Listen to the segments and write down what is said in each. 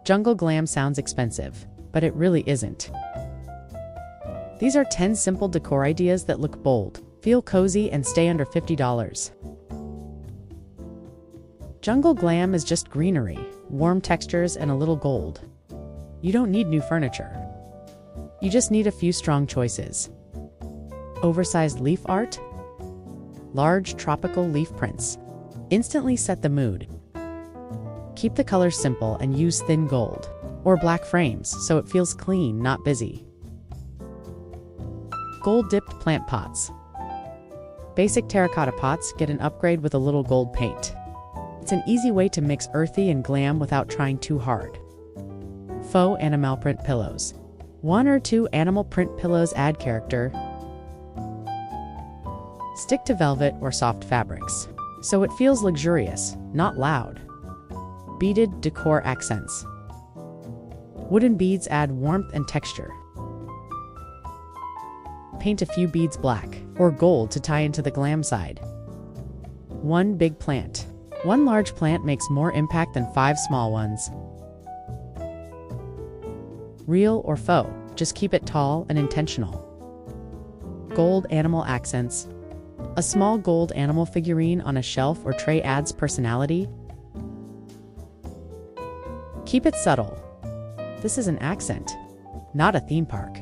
Jungle Glam sounds expensive, but it really isn't. These are 10 simple decor ideas that look bold, feel cozy, and stay under $50. Jungle Glam is just greenery, warm textures, and a little gold. You don't need new furniture. You just need a few strong choices. Oversized leaf art, large tropical leaf prints. Instantly set the mood. Keep the colors simple and use thin gold or black frames so it feels clean, not busy. Gold-dipped plant pots. Basic terracotta pots get an upgrade with a little gold paint. It's an easy way to mix earthy and glam without trying too hard. Faux animal print pillows. 1 or 2 animal print pillows add character. Stick to velvet or soft fabrics, so it feels luxurious, not loud. Beaded decor accents. Wooden beads add warmth and texture. Paint a few beads black or gold to tie into the glam side. 1 big plant. 1 large plant makes more impact than 5 small ones. Real or faux, just keep it tall and intentional. Gold animal accents. A small gold animal figurine on a shelf or tray adds personality. Keep it subtle. This is an accent, not a theme park.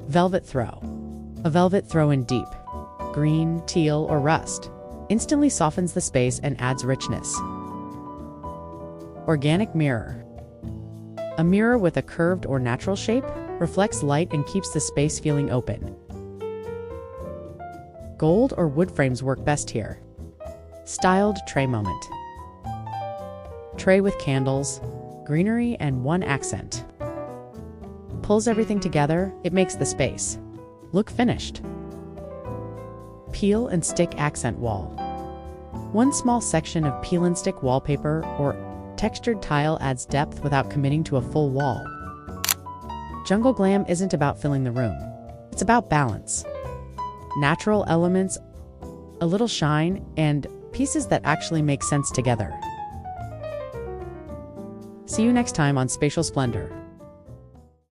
Velvet throw. A velvet throw in deep green, teal, or rust instantly softens the space and adds richness. Organic mirror. A mirror with a curved or natural shape reflects light and keeps the space feeling open. Gold or wood frames work best here. Styled tray moment. Tray with candles, greenery, and 1 accent. Pulls everything together, it makes the space look finished. Peel and stick accent wall. 1 small section of peel and stick wallpaper or textured tile adds depth without committing to a full wall. Jungle Glam isn't about filling the room. It's about balance. Natural elements, a little shine, and pieces that actually make sense together. See you next time on Spatial Splendor.